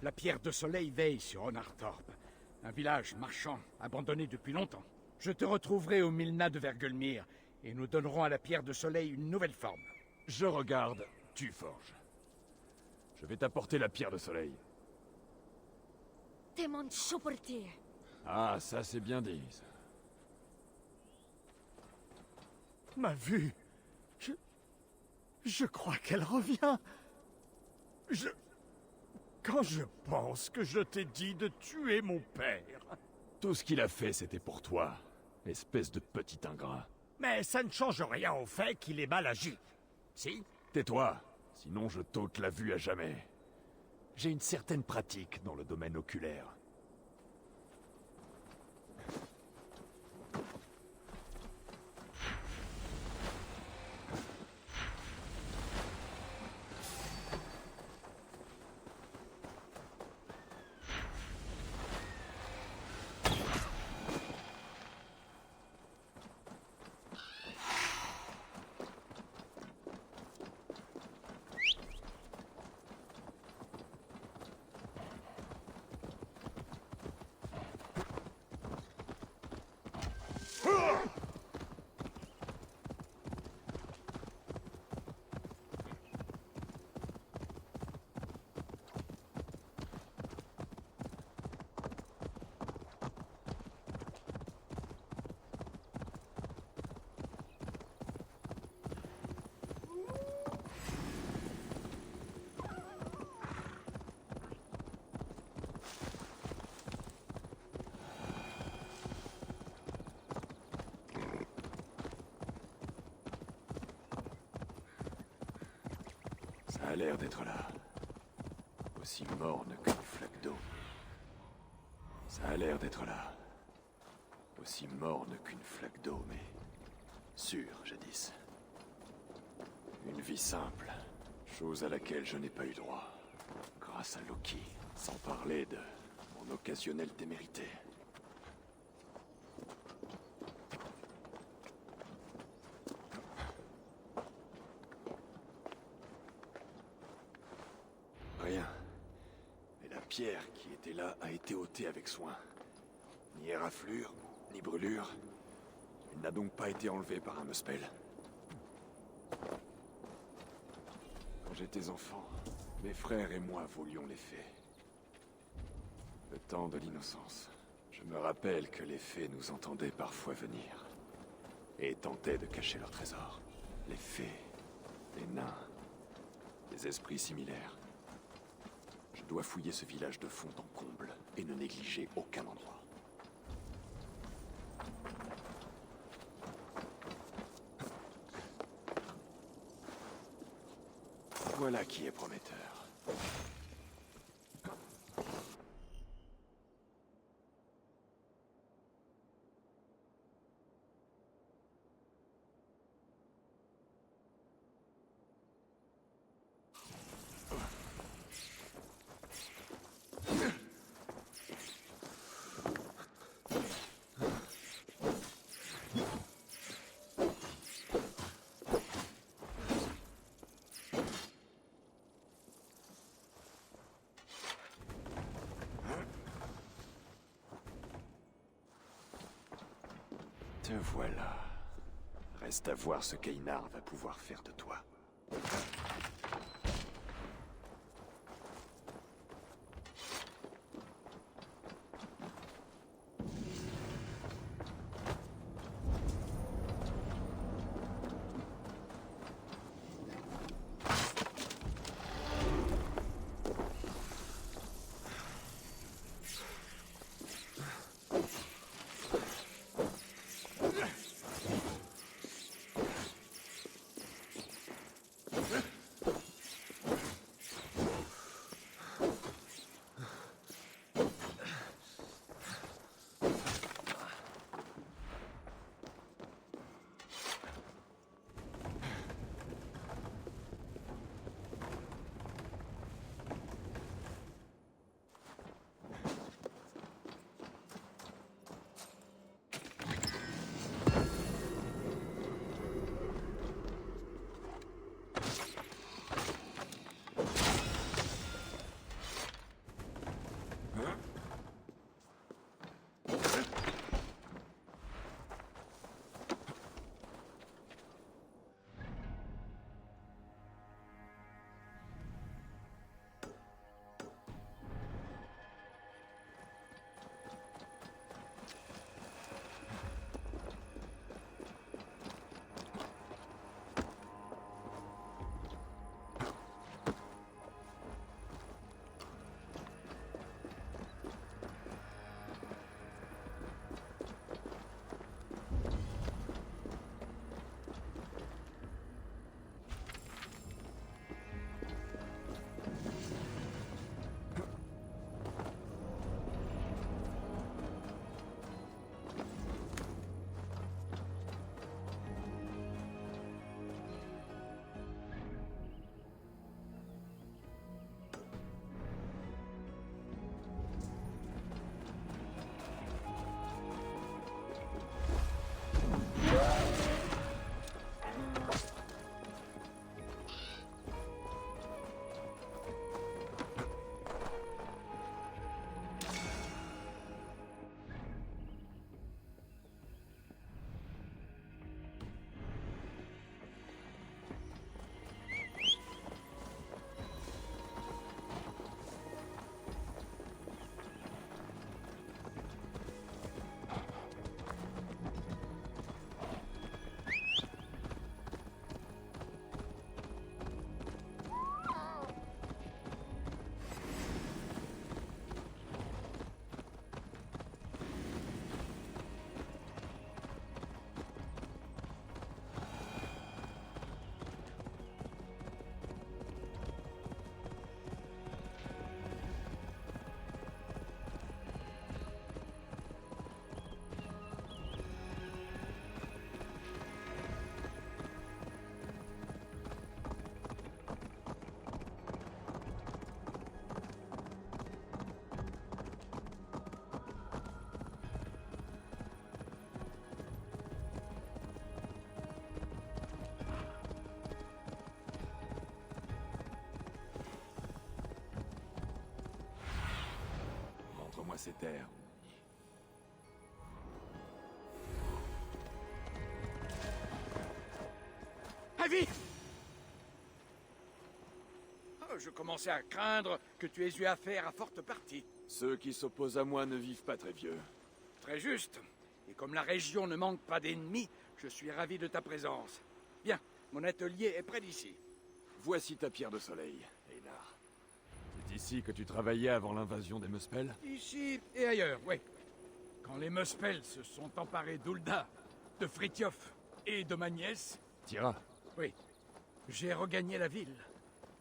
La pierre de soleil veille sur Onartorp, un village marchand abandonné depuis longtemps. Je te retrouverai au Milna de Vergelmir, et nous donnerons à la pierre de soleil une nouvelle forme. Je regarde, tu forges. Je vais t'apporter la pierre de soleil. Temon Choportir. Ah, ça c'est bien dit. Ma vue... Je crois qu'elle revient. Quand je pense que je t'ai dit de tuer mon père... Tout ce qu'il a fait, c'était pour toi, espèce de petit ingrat. Mais ça ne change rien au fait qu'il ait mal agi. Si? Tais-toi, sinon je t'ôte la vue à jamais. J'ai une certaine pratique dans le domaine oculaire. Ça a l'air d'être là. Aussi morne qu'une flaque d'eau. Ça a l'air d'être là. Aussi morne qu'une flaque d'eau, mais... sûre, jadis. Une vie simple. Chose à laquelle je n'ai pas eu droit. Grâce à Loki. Sans parler de mon occasionnelle témérité. Rien. Mais la pierre qui était là a été ôtée avec soin. Ni éraflure, ni brûlure. Elle n'a donc pas été enlevée par un Muspel. Quand j'étais enfant, mes frères et moi voulions les fées. Le temps de l'innocence. Je me rappelle que les fées nous entendaient parfois venir. Et tentaient de cacher leur trésor. Les fées, les nains, des esprits similaires. Je dois fouiller ce village de fond en comble et ne négliger aucun endroit. Voilà qui est prometteur. Te voilà. Reste à voir ce qu'Einar va pouvoir faire de toi. ces terres. Avi! Oh, je commençais à craindre que tu aies eu affaire à forte partie. Ceux qui s'opposent à moi ne vivent pas très vieux. Très juste. Et comme la région ne manque pas d'ennemis, je suis ravi de ta présence. Bien, mon atelier est près d'ici. Voici ta pierre de soleil, Einar. C'est ici que tu travaillais avant l'invasion des Muspel? Ici et ailleurs, oui. Quand les Muspel se sont emparés d'Ulda, de Frithiof et de ma nièce, Tira. oui, j'ai regagné la ville.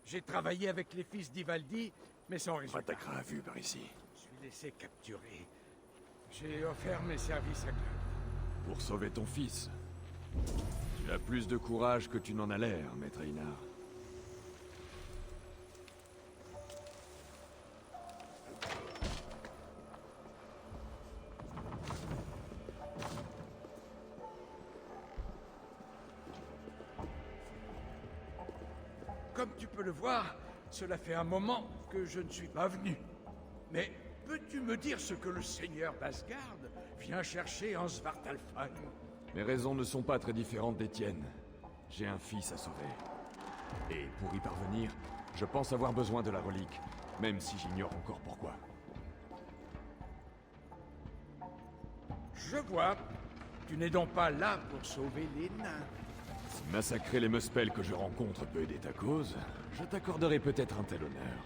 J'ai travaillé avec les fils d'Ivaldi, mais sans On résultat. m'attaquera à vue par ici. Je suis laissé capturer. J'ai offert mes services à Claude. Pour sauver ton fils. Tu as plus de courage que tu n'en as l'air, maître Einar. Comme tu peux le voir, cela fait un moment que je ne suis pas venu. Mais peux-tu me dire ce que le seigneur d'Asgard vient chercher en Svartalfheim? Mes raisons ne sont pas très différentes des tiennes. J'ai un fils à sauver. Et pour y parvenir, je pense avoir besoin de la relique, même si j'ignore encore pourquoi. Je vois. Tu n'es donc pas là pour sauver les nains. Si massacrer les Muspel que je rencontre peut aider ta cause, je t'accorderai peut-être un tel honneur.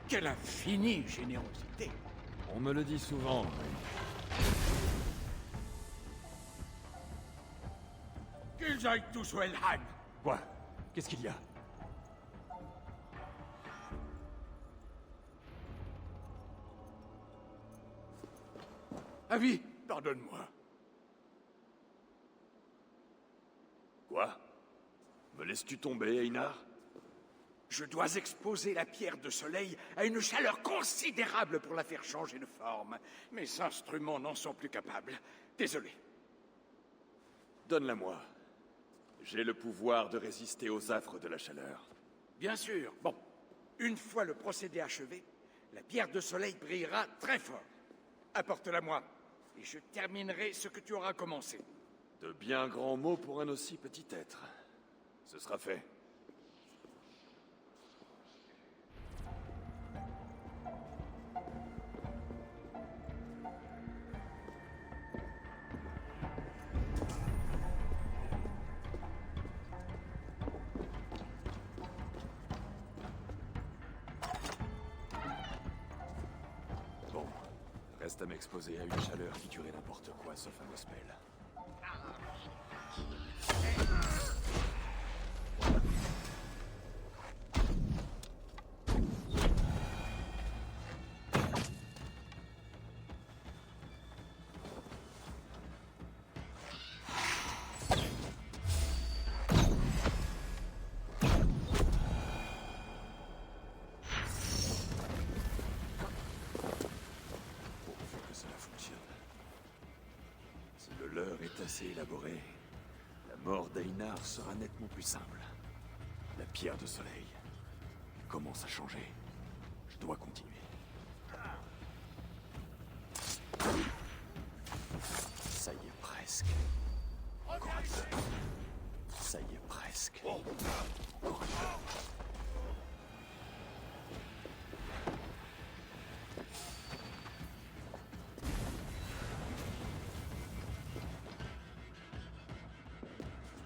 Quelle infinie générosité! On me le dit souvent, oui. Qu'ils aillent tous au Helheim! Quoi? Qu'est-ce qu'il y a? Avi, pardonne-moi. Quoi? Me laisses-tu tomber, Einar? Je dois exposer la pierre de soleil à une chaleur considérable pour la faire changer de forme. Mes instruments n'en sont plus capables. Désolé. Donne-la-moi. J'ai le pouvoir de résister aux affres de la chaleur. Bien sûr. Bon. Une fois le procédé achevé, la pierre de soleil brillera très fort. Apporte-la-moi, et je terminerai ce que tu auras commencé. De bien grands mots pour un aussi petit être. Ce sera fait. Bon, reste à m'exposer à une chaleur qui tuerait n'importe quoi sauf un Muspel. Pourvu que cela fonctionne. Si le leurre est assez élaboré, la mort d'Einar sera nettement plus simple. La pierre de soleil commence à changer. Je dois continuer. Ça y est presque. Encore un peu. Ça y est presque. Encore un peu.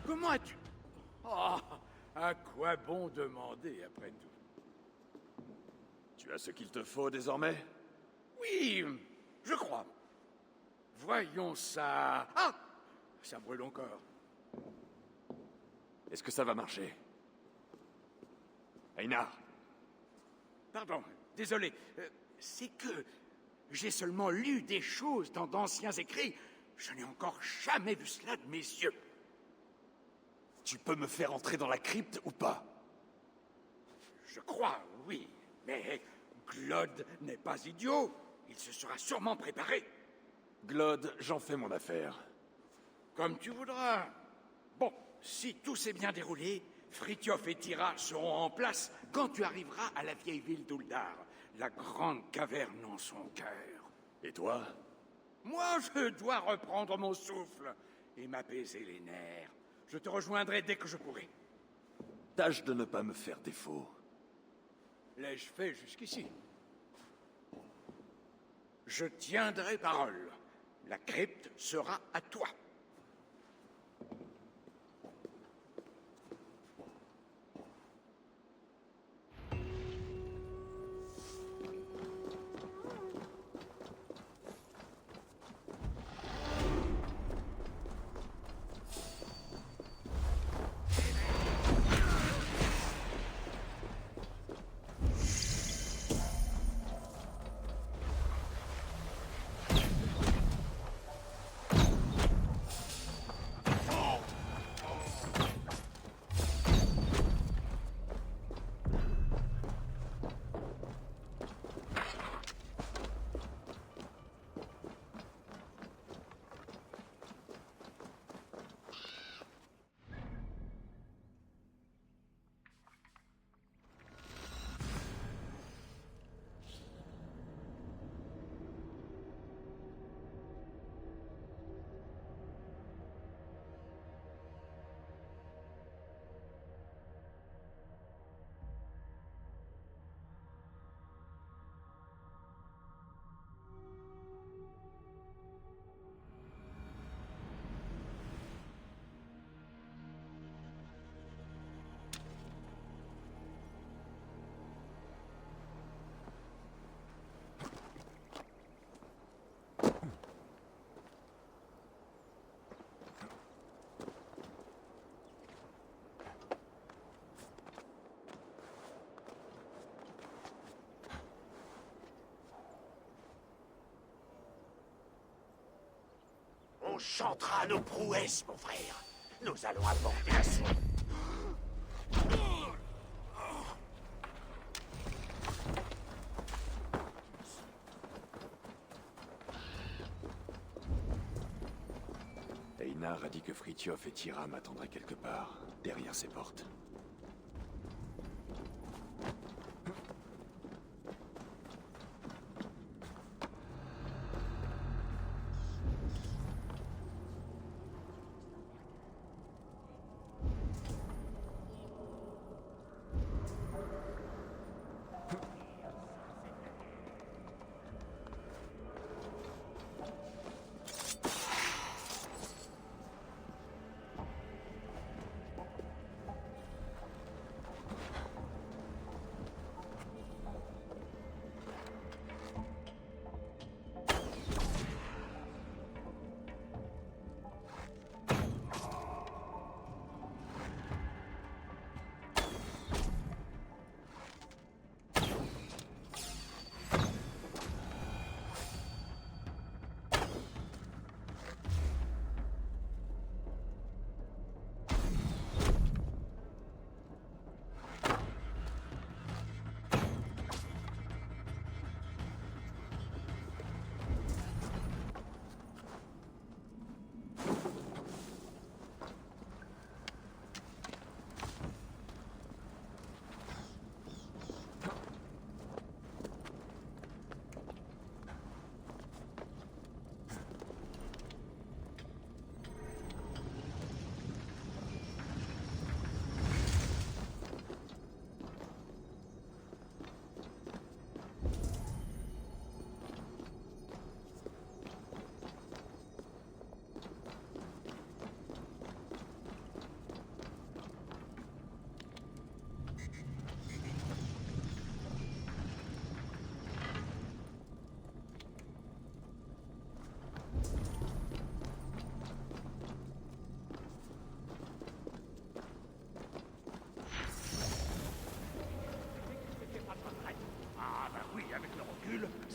Comment as-tu... Oh, à quoi bon demander, après tout? Tu as ce qu'il te faut désormais? Oui, je crois. Voyons ça... Ah! Ça brûle encore. Est-ce que ça va marcher? Einar! Pardon, désolé. C'est que j'ai seulement lu des choses dans d'anciens écrits. Je n'ai encore jamais vu cela de mes yeux. Tu peux me faire entrer dans la crypte ou pas? Je crois, oui. Mais Claude n'est pas idiot. Il se sera sûrement préparé. Glod, j'en fais mon affaire. Comme tu voudras. Bon, si tout s'est bien déroulé, Fritjof et Tira seront en place quand tu arriveras à la vieille ville d'Uldar, la grande caverne en son cœur. Et toi? Moi, je dois reprendre mon souffle et m'apaiser les nerfs. Je te rejoindrai dès que je pourrai. Tâche de ne pas me faire défaut. L'ai-je fait jusqu'ici? Je tiendrai parole. La crypte sera à toi. On chantera nos prouesses, mon frère. Nous allons apporter l'assaut. Einar a dit que Fritjof et Tira m'attendraient quelque part, derrière ces portes.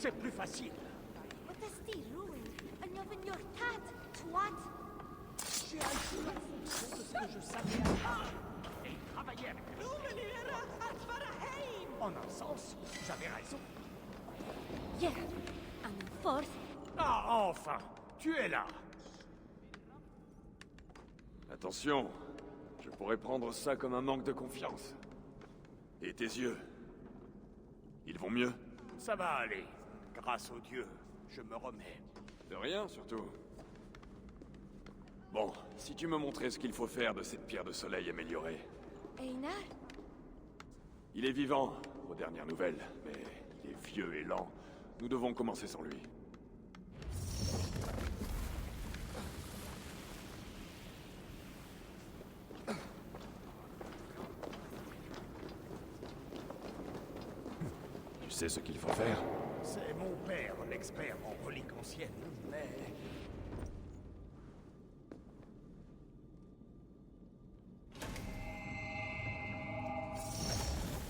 C'est plus facile. What the steel ruined? Another your cat, twat! J'ai agi en fonction de ce que je savais faire. Et travailler avec le En un sens, j'avais raison. Yeah, and in fourth, Ah, enfin! Tu es là! Attention, je pourrais prendre ça comme un manque de confiance. Et tes yeux? Ils vont mieux? Ça va aller. Grâce au dieu, je me remets. De rien, surtout. Bon, si tu me montrais ce qu'il faut faire de cette pierre de soleil améliorée. Einar? Il est vivant, aux dernières nouvelles, mais il est vieux et lent. Nous devons commencer sans lui. Tu sais ce qu'il faut faire? C'est mon père, l'expert en reliques anciennes, mais...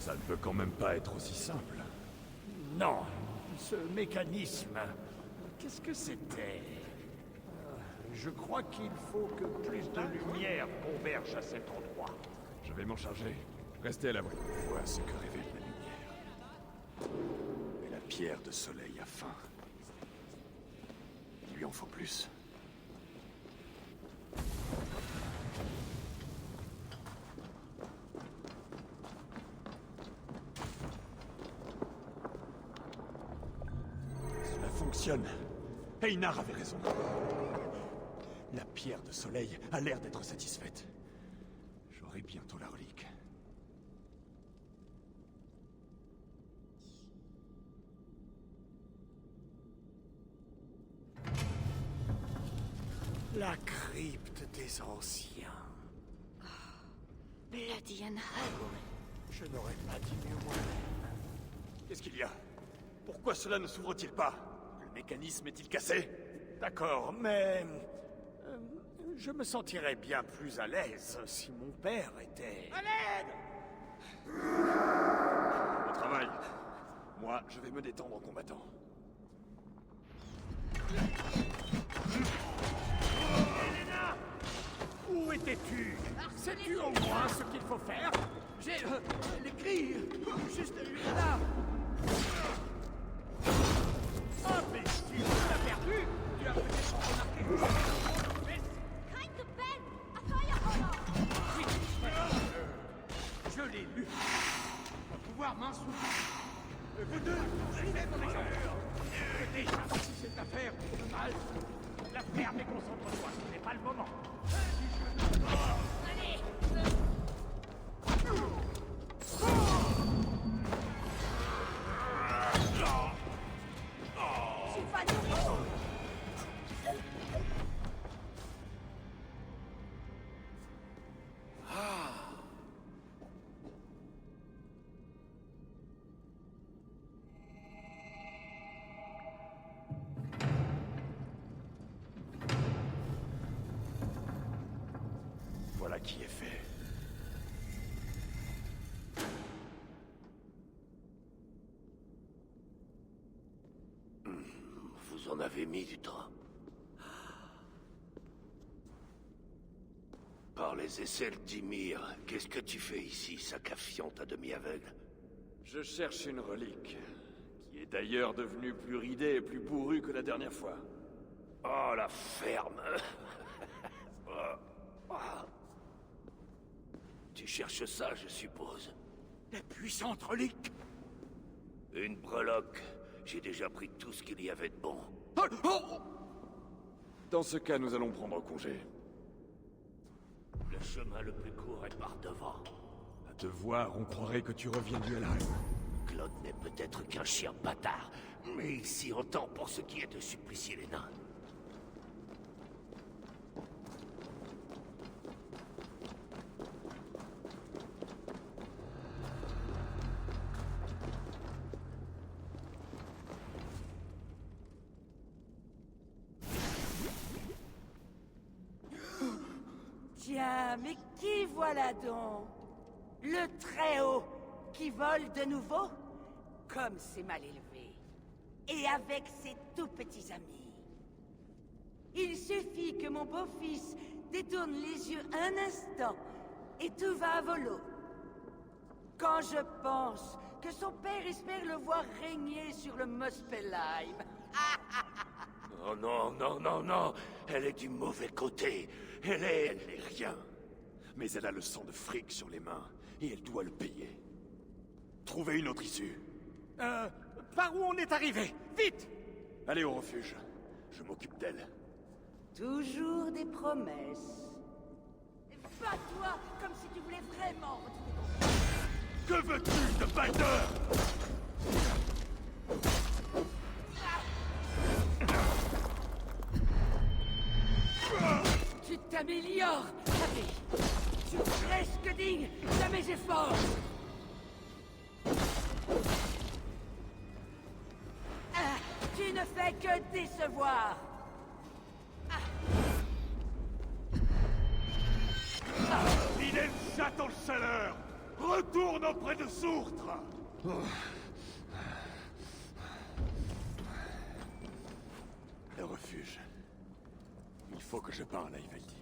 Ça ne peut quand même pas être aussi simple. Non, ce mécanisme... Qu'est-ce que c'était? Je crois qu'il faut que plus de lumière converge à cet endroit. Je vais m'en charger. Restez à l'abri. Vois ce que révèle la lumière. Mais la pierre de soleil a faim. Il lui en faut plus. Cela fonctionne. Einar avait raison. La pierre de soleil a l'air d'être satisfaite. J'aurai bientôt la relique. La crypte des anciens. Bloody Anhagur. Je n'aurais pas dit mieux moi-même. Qu'est-ce qu'il y a? Pourquoi cela ne s'ouvre-t-il pas? Le mécanisme est-il cassé? D'accord, mais... je me sentirais bien plus à l'aise si mon père était... À l'aide! Au travail. Moi, je vais me détendre en combattant. Elena! Où étais-tu? Sais-tu au moins ce qu'il faut faire? J'ai l'écrit juste là. Imbécile, tu l'as perdu? Tu as peut-être remarqué. Kind of Ben! A fire horror! Oui, je l'ai lu. On va pouvoir m'en souvenir. Vous deux, suivez mon exemple. Déjà, si cette affaire de mal, La ferme, déconcentre-toi, ce n'est pas le moment. Allez! Sylvain, Voilà qui est fait. Vous en avez mis du temps. Par les aisselles d'Ymir, qu'est-ce que tu fais ici, sac à fiente à demi aveugle? Je cherche une relique, qui est d'ailleurs devenue plus ridée et plus bourrue que la dernière fois. Oh, la ferme. Tu cherches ça, je suppose. la puissante relique. Une breloque. J'ai déjà pris tout ce qu'il y avait de bon. Oh, oh. Dans ce cas, nous allons prendre congé. Le chemin le plus court est par devant. À te voir, on croirait que tu reviens du Helheim. Claude n'est peut-être qu'un chien bâtard, mais il s'y entend pour ce qui est de supplicier les nains. Tiens, mais qui voilà donc? Le Très-Haut, qui vole de nouveau? Comme c'est mal élevé. Et avec ses tout petits amis. Il suffit que mon beau-fils détourne les yeux un instant, et tout va à volo. Quand je pense que son père espère le voir régner sur le Muspelheim. Oh non, non, non, non! Elle est du mauvais côté. Elle est rien. Mais elle a le sang de fric sur les mains, et elle doit le payer. Trouvez une autre issue. Par où on est arrivé? Vite! Allez au refuge. Je m'occupe d'elle. Toujours des promesses. Bats-toi comme si tu voulais vraiment retrouver ton... Que veux-tu de Balder? Tu t'améliores, Abby. Tu es presque digne de mes efforts. Ah, tu ne fais que décevoir. Vilaine chatte en chaleur! Retourne auprès de Sourtre! Le refuge. Il faut que je parle à Ivaldi.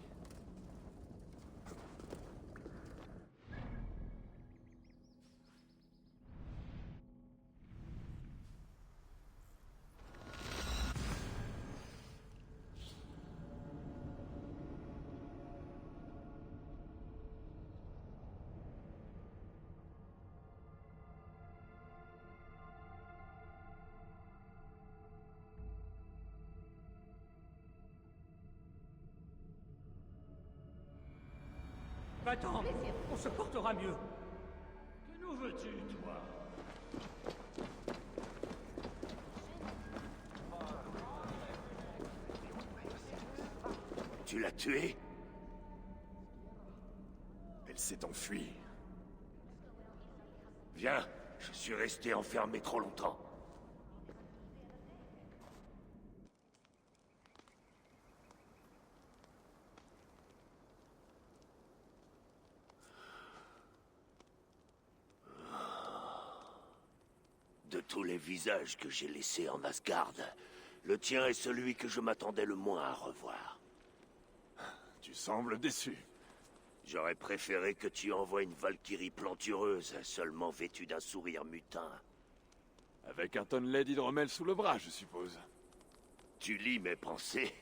Va-t'en, on se portera mieux. Que nous veux-tu, toi? Tu l'as tuée? Elle s'est enfuie. Viens, je suis resté enfermé trop longtemps. De tous les visages que j'ai laissés en Asgard, le tien est celui que je m'attendais le moins à revoir. Tu sembles déçu. J'aurais préféré que tu envoies une Valkyrie plantureuse, seulement vêtue d'un sourire mutin. Avec un tonnelet d'hydromel sous le bras, je suppose. Tu lis mes pensées,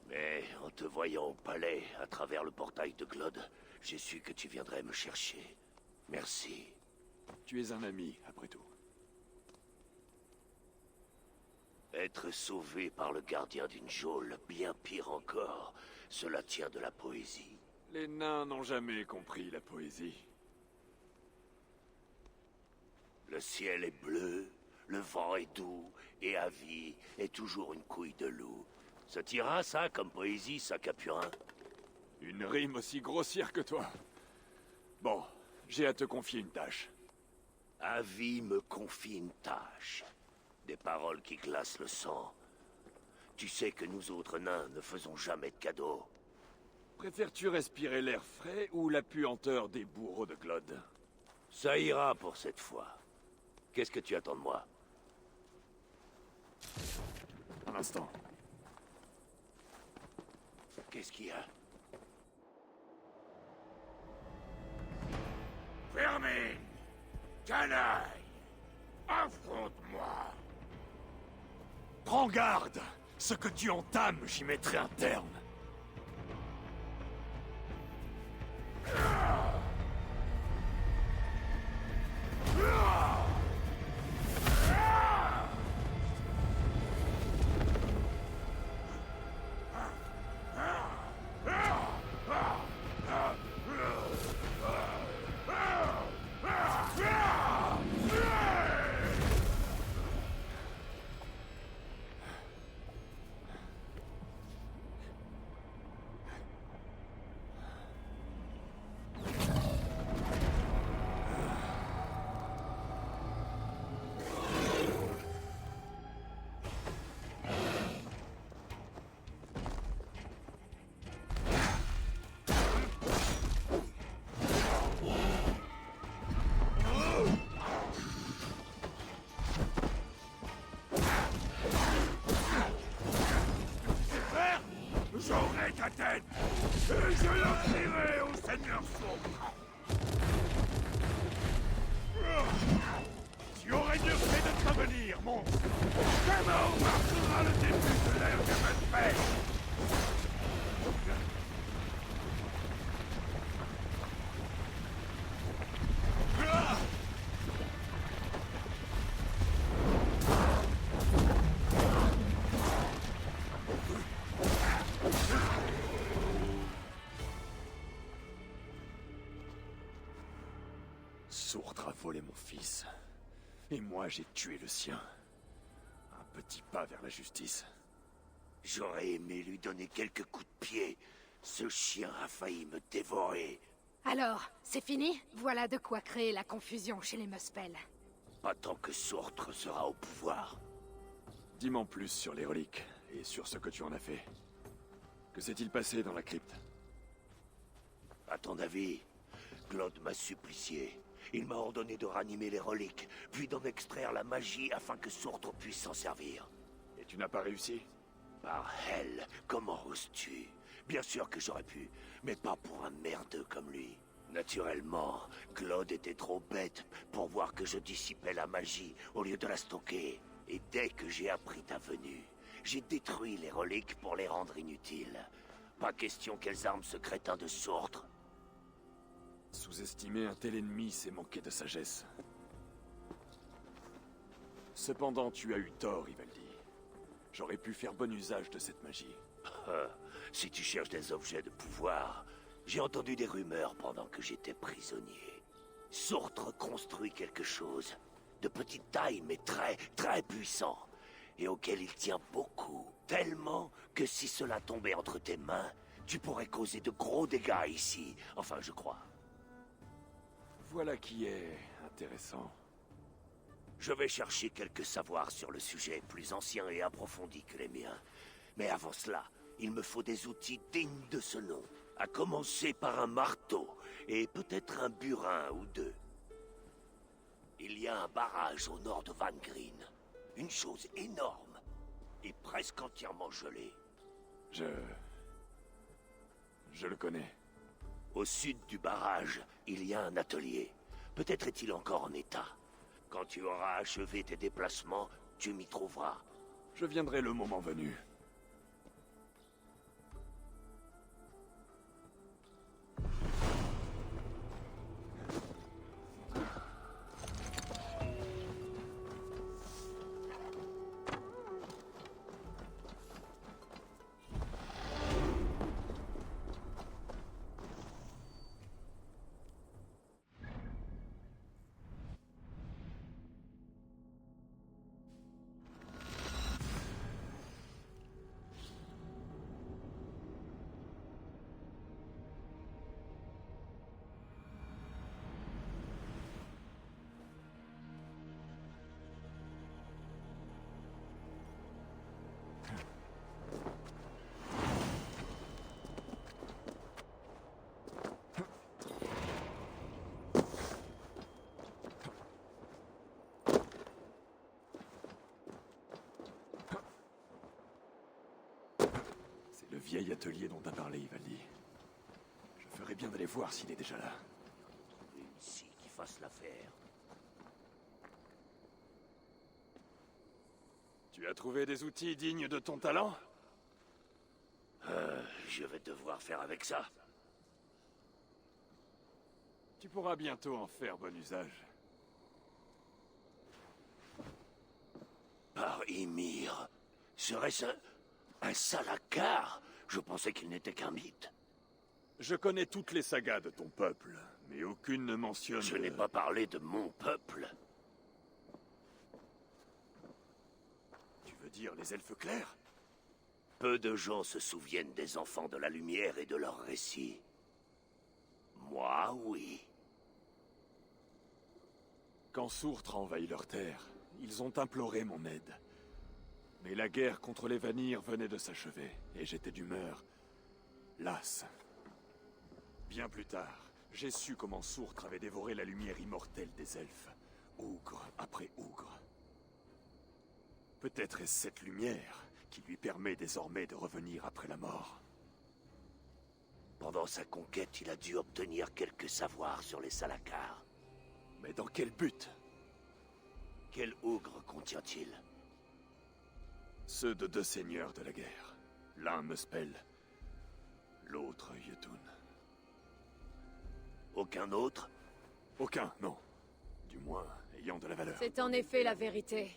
mais en te voyant au palais, à travers le portail de Glod, j'ai su que tu viendrais me chercher. Merci. Tu es un ami, après tout. Être sauvé par le gardien d'une geôle, bien pire encore, cela tient de la poésie. Les nains n'ont jamais compris la poésie. Le ciel est bleu, le vent est doux, et Avi est toujours une couille de loup. Ça t'ira, ça, comme poésie, ça, Capurin? Une rime aussi grossière que toi. Bon, j'ai à te confier une tâche. Avi me confie une tâche. Des paroles qui glacent le sang. Tu sais que nous autres nains ne faisons jamais de cadeaux. Préfères-tu respirer l'air frais ou la puanteur des bourreaux de Glod? Ça ira pour cette fois. Qu'est-ce que tu attends de moi? Un instant. Qu'est-ce qu'il y a? Vermine! Canaille! Affronte-moi! Prends garde! Ce que tu entames, j'y mettrai un terme. J'aurai ta tête et je l'offrirai au Seigneur Sombre. Tu aurais mieux fait de prévenir, monstre. Ta mort marquera le début de l'ère de votre pêche. Sourtre a volé mon fils. Et moi, j'ai tué le sien. Un petit pas vers la justice. J'aurais aimé lui donner quelques coups de pied. Ce chien a failli me dévorer. Alors, c'est fini? Voilà de quoi créer la confusion chez les Muspel. Pas tant que Sourtre sera au pouvoir. Dis-moi plus sur les reliques, et sur ce que tu en as fait. Que s'est-il passé dans la crypte? À ton avis, Claude m'a supplicié. Il m'a ordonné de ranimer les reliques, puis d'en extraire la magie afin que Sourtre puisse s'en servir. Et tu n'as pas réussi? Par hell, comment oses-tu? Bien sûr que j'aurais pu, mais pas pour un merdeux comme lui. Naturellement, Claude était trop bête pour voir que je dissipais la magie au lieu de la stocker. Et dès que j'ai appris ta venue, j'ai détruit les reliques pour les rendre inutiles. Pas question qu'elles arment ce crétin de Sourtre. Sous-estimer un tel ennemi, c'est manquer de sagesse. Cependant, tu as eu tort, Ivaldi. J'aurais pu faire bon usage de cette magie. Si tu cherches des objets de pouvoir, j'ai entendu des rumeurs pendant que j'étais prisonnier. Sourtre construit quelque chose, de petite taille mais très puissant, et auquel il tient beaucoup. Tellement que si cela tombait entre tes mains, tu pourrais causer de gros dégâts ici, enfin je crois. Voilà qui est intéressant. Je vais chercher quelques savoirs sur le sujet, plus anciens et approfondis que les miens. Mais avant cela, il me faut des outils dignes de ce nom. À commencer par un marteau, et peut-être un burin ou deux. Il y a un barrage au nord de Van Green. Une chose énorme, et presque entièrement gelée. Je le connais. Au sud du barrage, il y a un atelier. Peut-être est-il encore en état. Quand tu auras achevé tes déplacements, tu m'y trouveras. Je viendrai le moment venu. Le vieil atelier dont t'as parlé, Ivaldi. Je ferais bien d'aller voir s'il est déjà là. Une scie qui fasse l'affaire. Tu as trouvé des outils dignes de ton talent? Je vais devoir faire avec ça. Tu pourras bientôt en faire bon usage. Par Ymir, serait-ce un Salakar? Je pensais qu'il n'était qu'un mythe. Je connais toutes les sagas de ton peuple, mais aucune ne mentionne... Je n'ai pas parlé de mon peuple. Tu veux dire les elfes clairs? Peu de gens se souviennent des enfants de la lumière et de leurs récits. Moi, oui. Quand Sourtre a envahi leur terre, ils ont imploré mon aide. Mais la guerre contre les Vanir venait de s'achever, et j'étais d'humeur lasse. Bien plus tard, j'ai su comment Sourtre avait dévoré la lumière immortelle des elfes, ougre après ougre. Peut-être est-ce cette lumière qui lui permet désormais de revenir après la mort. Pendant sa conquête, il a dû obtenir quelques savoirs sur les Salakar. Mais dans quel but? Quel ougre contient-il? Ceux de deux seigneurs de la guerre. L'un Muspel, l'autre Yetun. Aucun autre? Aucun, non. Du moins, ayant de la valeur. C'est en effet la vérité.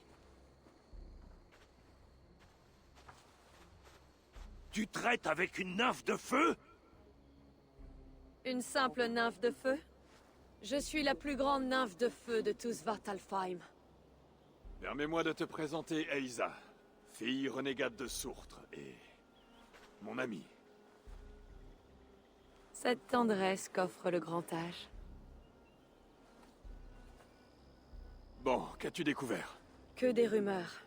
Tu traites avec une nymphe de feu? Une simple nymphe de feu? Je suis la plus grande nymphe de feu de tout Svartalfheim. Permets-moi de te présenter Eiza, fille renégate de Sourtre, et mon amie. Cette tendresse qu'offre le grand âge. Bon, qu'as-tu découvert? Que des rumeurs.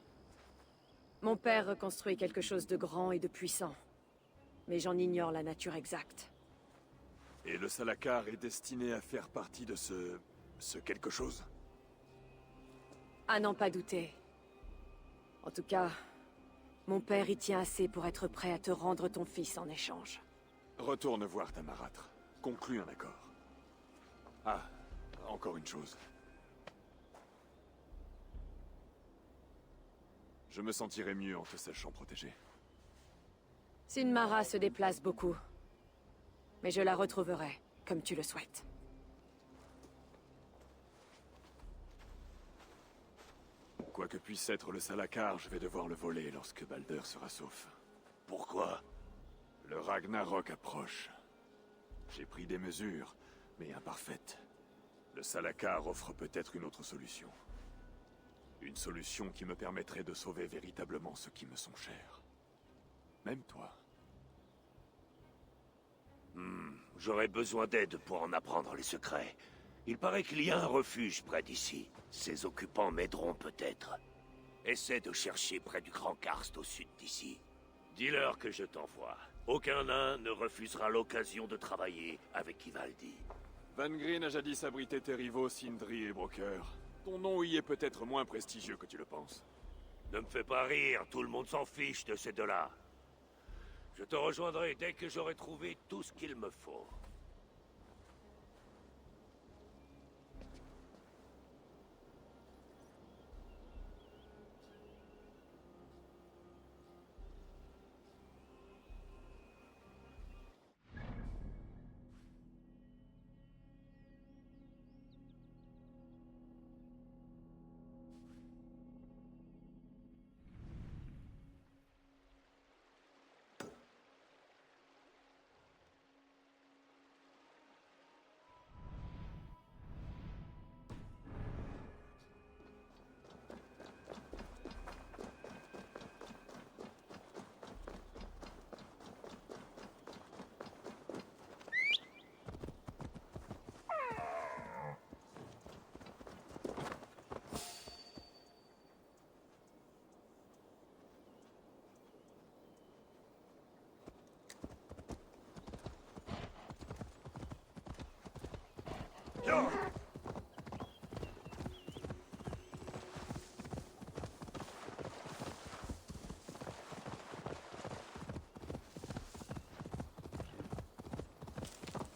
Mon père reconstruit quelque chose de grand et de puissant. Mais j'en ignore la nature exacte. Et le Salakar est destiné à faire partie de ce quelque chose? À n'en pas douter. En tout cas, mon père y tient assez pour être prêt à te rendre ton fils en échange. Retourne voir ta marâtre. Conclue un accord. Ah, encore une chose. Je me sentirai mieux en te sachant protégé. Sinmara se déplace beaucoup. Mais je la retrouverai, comme tu le souhaites. Quoi que puisse être le Salakar, je vais devoir le voler lorsque Balder sera sauf. Pourquoi? Le Ragnarok approche. J'ai pris des mesures, mais imparfaites. Le Salakar offre peut-être une autre solution. Une solution qui me permettrait de sauver véritablement ceux qui me sont chers. Même toi. J'aurais besoin d'aide pour en apprendre les secrets. Il paraît qu'il y a un refuge près d'ici. Ses occupants m'aideront peut-être. Essaie de chercher près du Grand Karst au sud d'ici. Dis-leur que je t'envoie. Aucun nain ne refusera l'occasion de travailler avec Ivaldi. Vangrin a jadis abrité tes rivaux Sindri et Broker. Ton nom y est peut-être moins prestigieux que tu le penses. Ne me fais pas rire, tout le monde s'en fiche de ces deux-là. Je te rejoindrai dès que j'aurai trouvé tout ce qu'il me faut.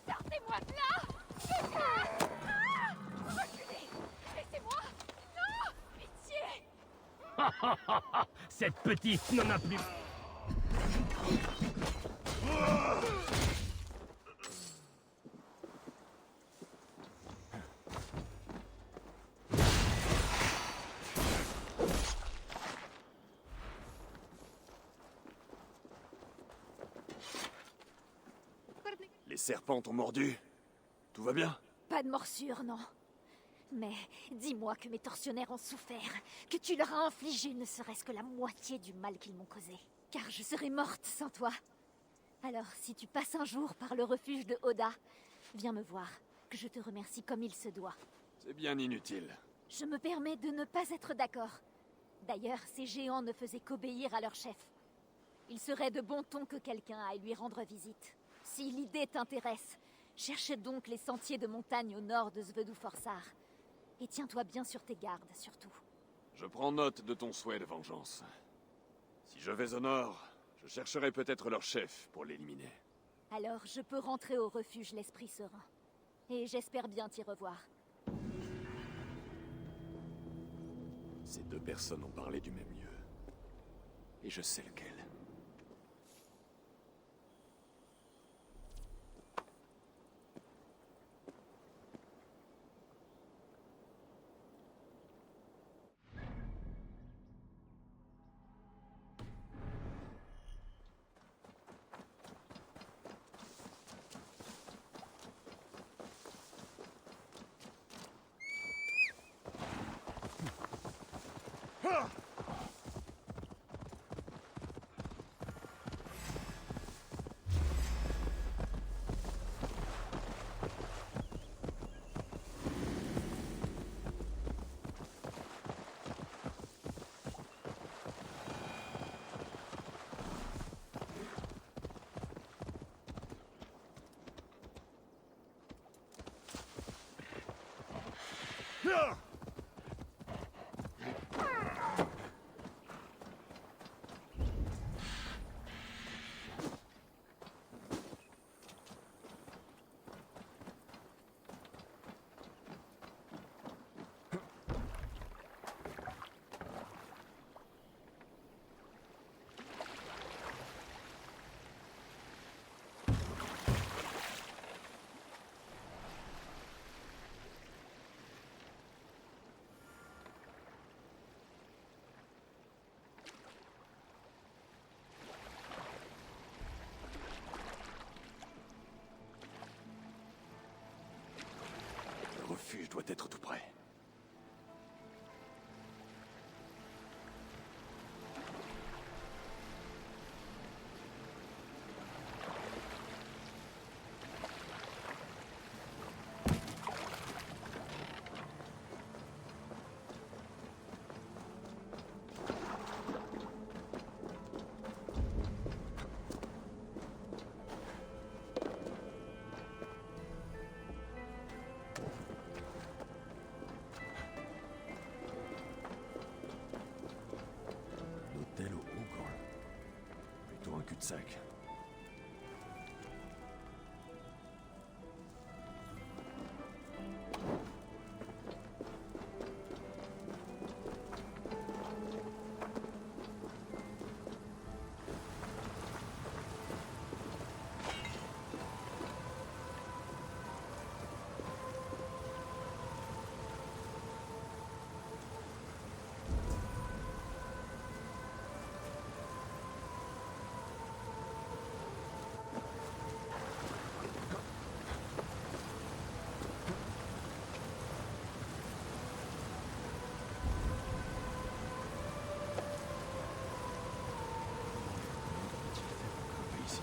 Sortez-moi de là! Ah! Reculez! Laissez-moi! Non! Pitié! Cette petite n'en a plus... Les serpents t'ont mordu? Tout va bien? Pas de morsure, non. Mais dis-moi que mes tortionnaires ont souffert, que tu leur as infligé ne serait-ce que la moitié du mal qu'ils m'ont causé. Car je serais morte sans toi. Alors, si tu passes un jour par le refuge de Oda, viens me voir, que je te remercie comme il se doit. C'est bien inutile. Je me permets de ne pas être d'accord. D'ailleurs, ces géants ne faisaient qu'obéir à leur chef. Il serait de bon ton que quelqu'un aille lui rendre visite. Si l'idée t'intéresse, cherche donc les sentiers de montagne au nord de Sveduforsar. Et tiens-toi bien sur tes gardes, surtout. Je prends note de ton souhait de vengeance. Si je vais au nord, je chercherai peut-être leur chef pour l'éliminer. Alors, je peux rentrer au refuge l'Esprit Serein. Et j'espère bien t'y revoir. Ces deux personnes ont parlé du même lieu. Et je sais lequel. Le refuge doit être tout près. L'hôtel au Hougon. Plutôt un cul-de-sac. Ici.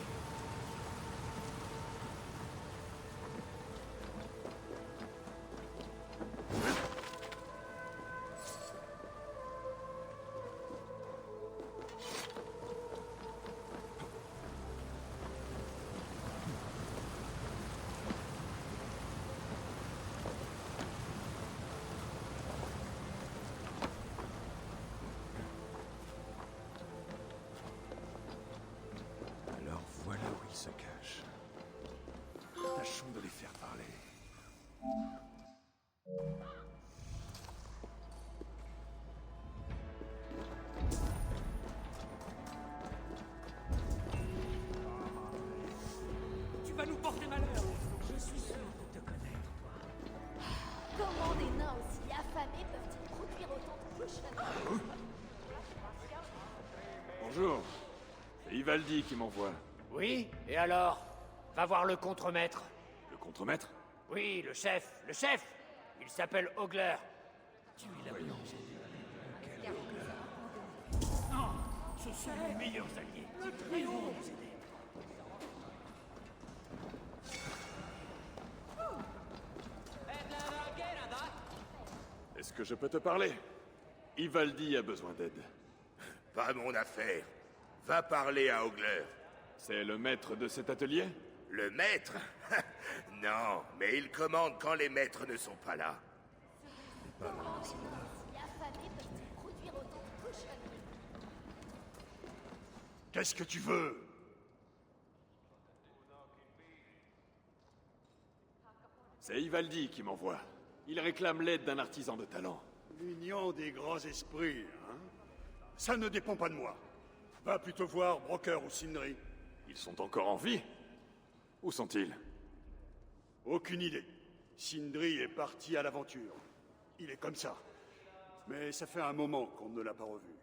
Alors voilà où il se cache. Tâchons de les faire parler. Tu vas nous porter malheur. Je suis sûr de te connaître, toi. Comment des nains aussi affamés peuvent-ils produire autant de cochonneries? Bonjour. C'est Ivaldi qui m'envoie. Oui, et alors? Va voir le contremaître. Le contremaître? Oui, le chef, le chef. Il s'appelle Ogler. Non, ce sont nos meilleurs alliés. Ils vont nous aider. Est-ce que je peux te parler? Ivaldi a besoin d'aide. Pas mon affaire. Va parler à Ogler. C'est le maître de cet atelier? Le maître? Non, mais il commande quand les maîtres ne sont pas là. Comment des nains aussi affamés peuvent-ils produire autant de cochonneries? Qu'est-ce que tu veux? C'est Ivaldi qui m'envoie. Il réclame l'aide d'un artisan de talent. L'union des grands esprits, hein? Ça ne dépend pas de moi. Va plutôt voir Broker ou Sindri. Ils sont encore en vie? Où sont-ils? Aucune idée. Sindri est parti à l'aventure. Il est comme ça. Mais ça fait un moment qu'on ne l'a pas revu.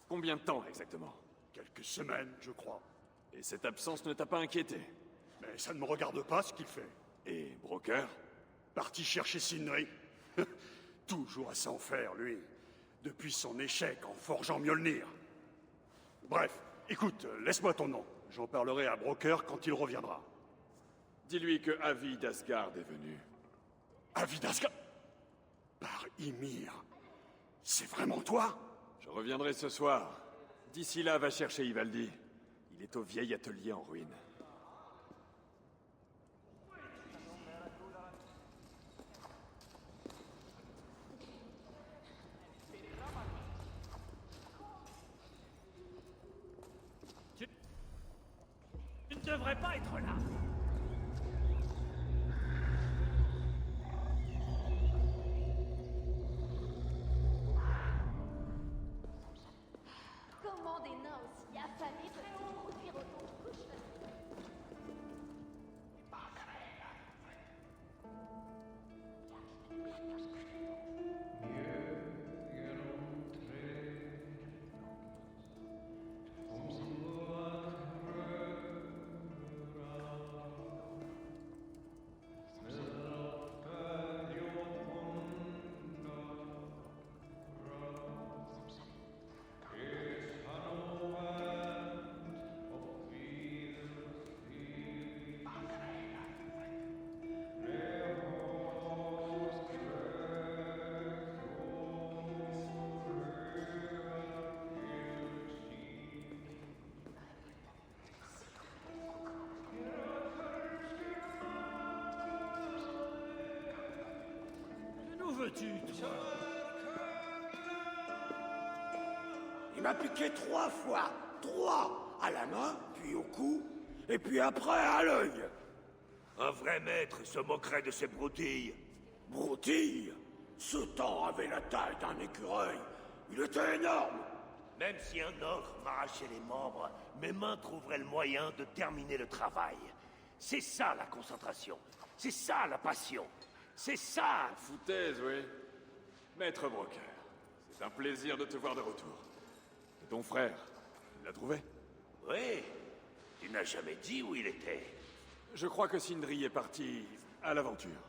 Combien de temps exactement? Quelques semaines, je crois. Et cette absence ne t'a pas inquiété? Mais ça ne me regarde pas ce qu'il fait. Et Broker? Parti chercher Sindri. Toujours à s'en faire, lui. depuis son échec en forgeant Mjolnir. Bref, écoute, laisse-moi ton nom. J'en parlerai à Broker quand il reviendra. Dis-lui que Avi d'Asgard est venu. Avi d'Asgard? Par Ymir. C'est vraiment toi? Je reviendrai ce soir. D'ici là, va chercher Ivaldi. Il est au vieil atelier en ruine. Tu ne devrais pas être là. Comment des nains aussi affamés peuvent-ils produire autant de couches? Que nous veux-tu, toi? Il m'a piqué 3 fois. 3 à la main, puis au cou, et puis après à l'œil. Un vrai maître se moquerait de ces broutilles. Broutilles? Ce temps avait la taille d'un écureuil. Il était énorme. Même si un ogre m'arrachait les membres, mes mains trouveraient le moyen de terminer le travail. C'est ça la concentration. C'est ça la passion. C'est ça. Foutaise, oui. Maître Broker, c'est un plaisir de te voir de retour. Et ton frère, tu l'as trouvé? Oui. Tu n'as jamais dit où il était. Je crois que Sindri est parti à l'aventure.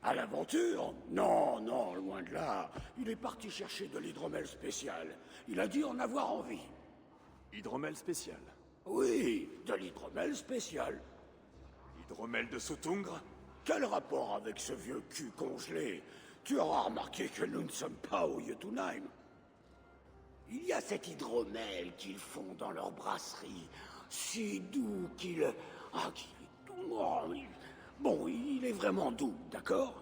À l'aventure? Non, non, loin de là. Il est parti chercher de l'hydromel spécial. Il a dû en avoir envie. Hydromel spécial. Oui, de l'hydromel spécial. Hydromel de Sautungre? Quel rapport avec ce vieux cul congelé? Tu auras remarqué que nous ne sommes pas au Jotunheim. Il y a cet hydromel qu'ils font dans leur brasserie. Si doux qu'il... Ah, qu'il est tout mort. Bon, il est vraiment doux, d'accord?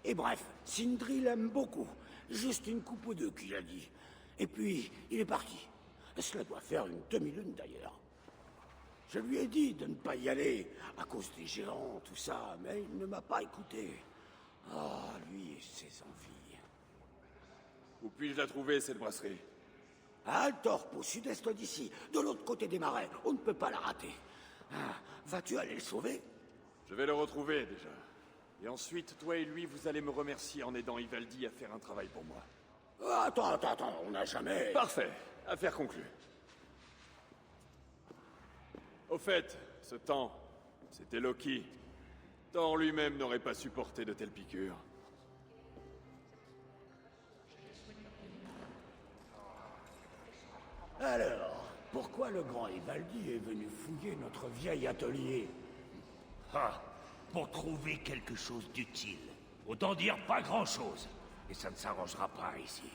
Et bref, Sindri l'aime beaucoup. Juste une coupe ou deux qu'il a dit. Et puis, il est parti. Cela doit faire une demi-lune d'ailleurs. Je lui ai dit de ne pas y aller, à cause des géants, tout ça, mais il ne m'a pas écouté. Ah, lui et ses envies. Où puis-je la trouver, cette brasserie? À Altorp, au sud-est d'ici, de l'autre côté des marais. On ne peut pas la rater. Ah, vas-tu aller le sauver? Je vais le retrouver, déjà. Et ensuite, toi et lui, vous allez me remercier en aidant Ivaldi à faire un travail pour moi. Attends, on n'a jamais... Parfait. Affaire conclue. Au fait, ce temps, c'était Loki. Thor lui-même n'aurait pas supporté de telles piqûres. Alors, pourquoi le grand Ivaldi est venu fouiller notre vieil atelier? Ah, pour trouver quelque chose d'utile. Autant dire pas grand-chose. Et ça ne s'arrangera pas ici.